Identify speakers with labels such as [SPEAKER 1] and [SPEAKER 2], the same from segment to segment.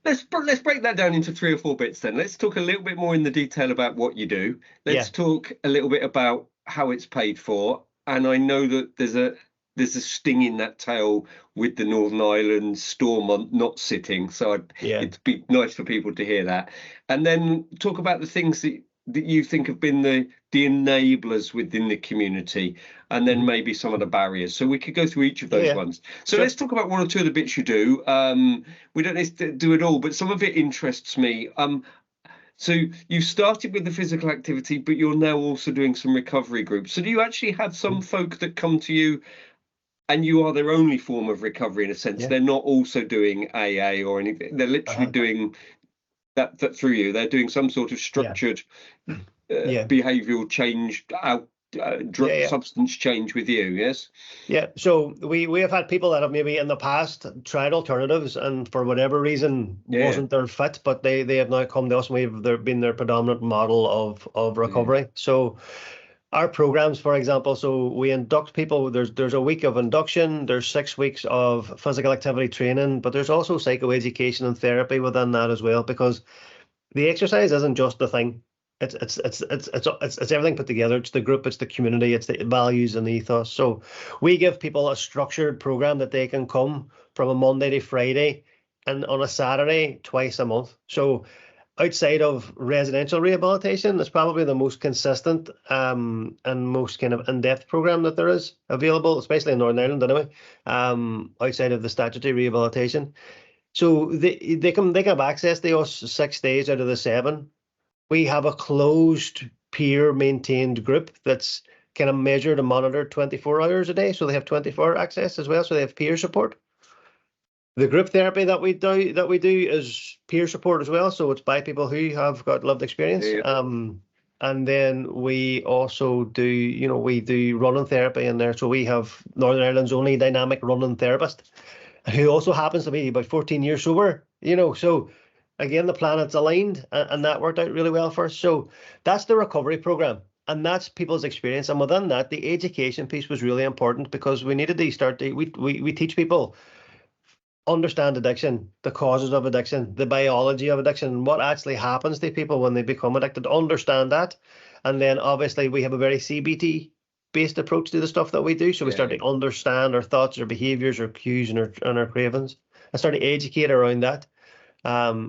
[SPEAKER 1] let's break that down into 3 or 4 bits then. Let's talk a little bit more in the detail about what you do. Let's talk a little bit about how it's paid for. And I know that there's a sting in that tail with the Northern Ireland Stormont not sitting. So it'd be nice for people to hear that. And then talk about the things that you think have been the enablers within the community, and then maybe some of the barriers. So we could go through each of those ones. So let's talk about 1 or 2 of the bits you do. We don't need to do it all, but some of it interests me. So you started with the physical activity, but you're now also doing some recovery groups. So do you actually have some folk that come to you and you are their only form of recovery in a sense? They're not also doing AA or anything. They're literally doing that through you. They're doing some sort of structured behavioural change, drug substance change with you, yes? Yeah, so we have had people that have maybe in the past tried alternatives and for whatever reason wasn't their fit, but they have now come to us and they've been their predominant model of recovery. So our programs, for example, so we induct people. There's a week of induction, there's 6 weeks of physical activity training, but there's also psychoeducation and therapy within that as well, because the exercise isn't just the thing. It's everything put together. It's the group, it's the community, it's the values and the ethos. So we give people a structured program that they can come from a Monday to Friday and on a Saturday twice a month. So outside of residential rehabilitation, it's probably the most consistent and most kind of in-depth program that there is available, especially in Northern Ireland anyway, outside of the statutory rehabilitation. So they can have access to us 6 days out of the 7. We have a closed peer maintained group that's kind of measured and monitored 24 hours a day. So they have 24 access as well. So they have peer support. The group therapy that we do is peer support as well. So it's by people who have got lived experience. And then we also do, we do running therapy in there. So we have Northern Ireland's only dynamic running therapist, who also happens to be about 14 years sober, so again, the planets aligned and that worked out really well for us. So that's the recovery program and that's people's experience. And within that, the education piece was really important because we needed to we teach people understand addiction, the causes of addiction, the biology of addiction, what actually happens to people when they become addicted, understand that. And then obviously we have a very CBT based approach to the stuff that we do. So we start to understand our thoughts, our behaviors, our cues and our cravings and start to educate around that.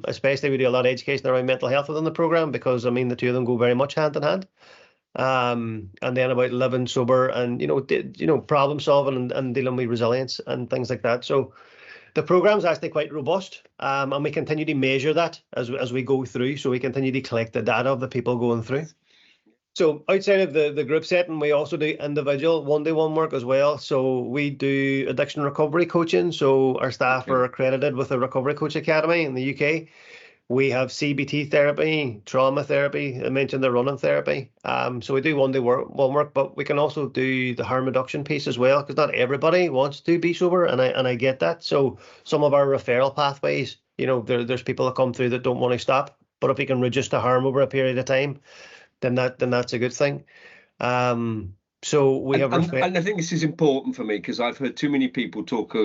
[SPEAKER 1] Especially we do a lot of education around mental health within the program because the two of them go very much hand in hand. And then about living sober and problem solving and dealing with resilience and things like that. So the program is actually quite robust, and we continue to measure that as we go through. So we continue to collect the data of the people going through. So outside of the group setting, we also do individual one-to-one work as well. So we do addiction recovery coaching. So our staff are accredited with the Recovery Coach Academy in the UK. We have CBT therapy, trauma therapy. I mentioned the running therapy. So we do one-to-one work, but we can also do the harm reduction piece as well, because not everybody wants to be sober, and I get that. So some of our referral pathways, there's people that come through that don't want to stop, but if we can reduce the harm over a period of time, then that's a good thing. So we have respect. And I think this is important for me because I've heard too many people talk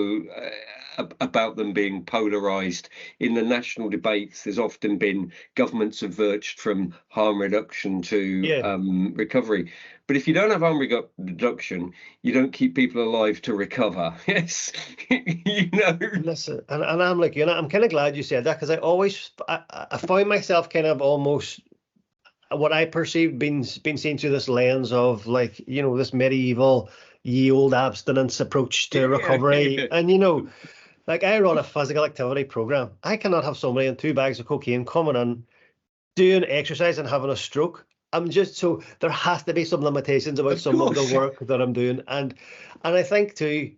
[SPEAKER 1] about them being polarised. In the national debates, there's often been governments have verged from harm reduction to recovery. But if you don't have harm reduction, you don't keep people alive to recover. Yes, Listen, and I'm like, I'm kind of glad you said that because I find myself kind of almost what I perceived being seen through this lens of this medieval ye old abstinence approach to recovery. And I run a physical activity program. I cannot have somebody in 2 bags of cocaine coming in, doing exercise and having a stroke. So there has to be some limitations about some of the work that I'm doing. And I think too,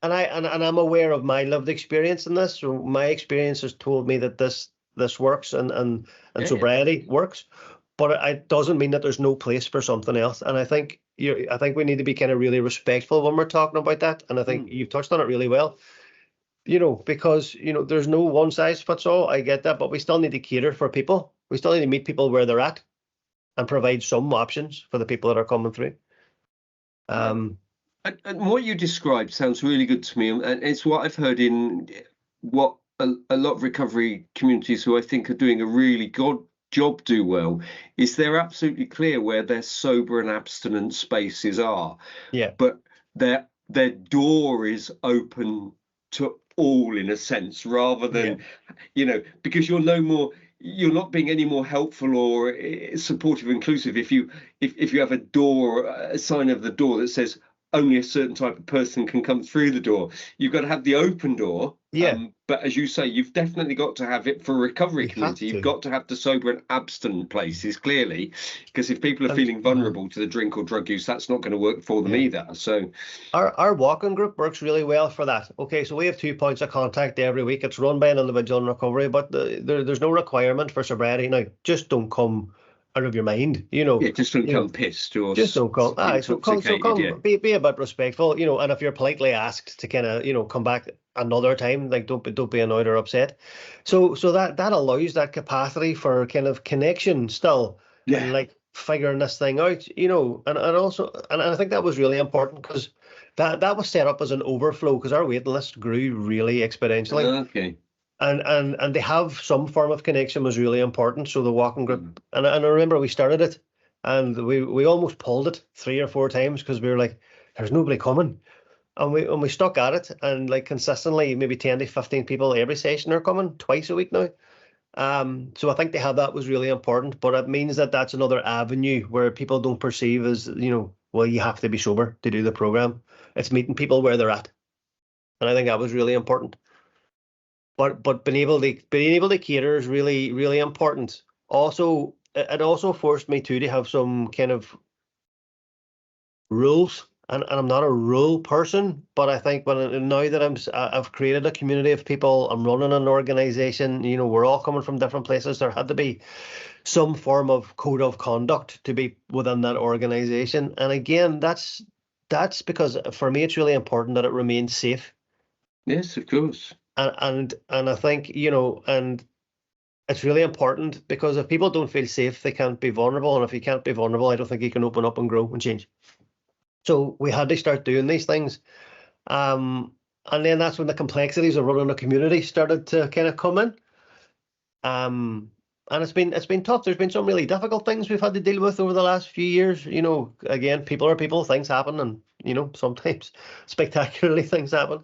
[SPEAKER 1] and I'm aware of my lived experience in this. So my experience has told me that this works and sobriety works. But it doesn't mean that there's no place for something else. And I think we need to be kind of really respectful when we're talking about that. And I think you've touched on it really well. Because there's no one size fits all. I get that, but we still need to cater for people. We still need to meet people where they're at and provide some options for the people that are coming through. And what you described sounds really good to me, and it's what I've heard in what a lot of recovery communities who I think are doing a really good job do well is they're absolutely clear where their sober and abstinent spaces are.
[SPEAKER 2] Yeah.
[SPEAKER 1] But their door is open to all, in a sense, rather than, because you're not being any more helpful or supportive, inclusive if you have a door, a sign of the door that says only a certain type of person can come through the door. You've got to have the open door.
[SPEAKER 2] Yeah.
[SPEAKER 1] But as you say, you've definitely got to have it for a recovery
[SPEAKER 2] You have
[SPEAKER 1] community. You've
[SPEAKER 2] to.
[SPEAKER 1] got to have the sober and abstinent places, clearly, because if people are feeling vulnerable to the drink or drug use, that's not going to work for them either. So
[SPEAKER 2] our walking group works really well for that. Okay, so we have 2 points of contact every week. It's run by an individual in recovery, but there's no requirement for sobriety. Now, just don't come out of your mind,
[SPEAKER 1] Yeah, just don't come pissed or
[SPEAKER 2] just don't come.
[SPEAKER 1] intoxicated.
[SPEAKER 2] Be a bit respectful, and if you're politely asked to kind of, come back another time, like don't be annoyed or upset. So that allows that capacity for kind of connection still, and like figuring this thing out, and also, and I think that was really important because that was set up as an overflow because our waiting list grew really exponentially.
[SPEAKER 1] Okay.
[SPEAKER 2] And they have some form of connection was really important. So the walking group, and I remember we started it, and we almost pulled it 3 or 4 times because we were like, "There's nobody coming," and we stuck at it, and like consistently, maybe 10 to 15 people every session are coming twice a week now. So I think they had that was really important, but it means that that's another avenue where people don't perceive as well, you have to be sober to do the program. It's meeting people where they're at, and I think that was really important. But being able to cater is really, really important. Also, it also forced me to have some kind of rules, and I'm not a rule person, but I think now that I've created a community of people, I'm running an organization. We're all coming from different places. There had to be some form of code of conduct to be within that organization, and again, that's because for me it's really important that it remains safe.
[SPEAKER 1] Yes, of course.
[SPEAKER 2] And I think, and it's really important because if people don't feel safe, they can't be vulnerable. And if you can't be vulnerable, I don't think you can open up and grow and change. So we had to start doing these things. And then that's when the complexities of running a community started to kind of come in. And it's been tough. There's been some really difficult things we've had to deal with over the last few years. Again, people are people, things happen, and sometimes spectacularly things happen.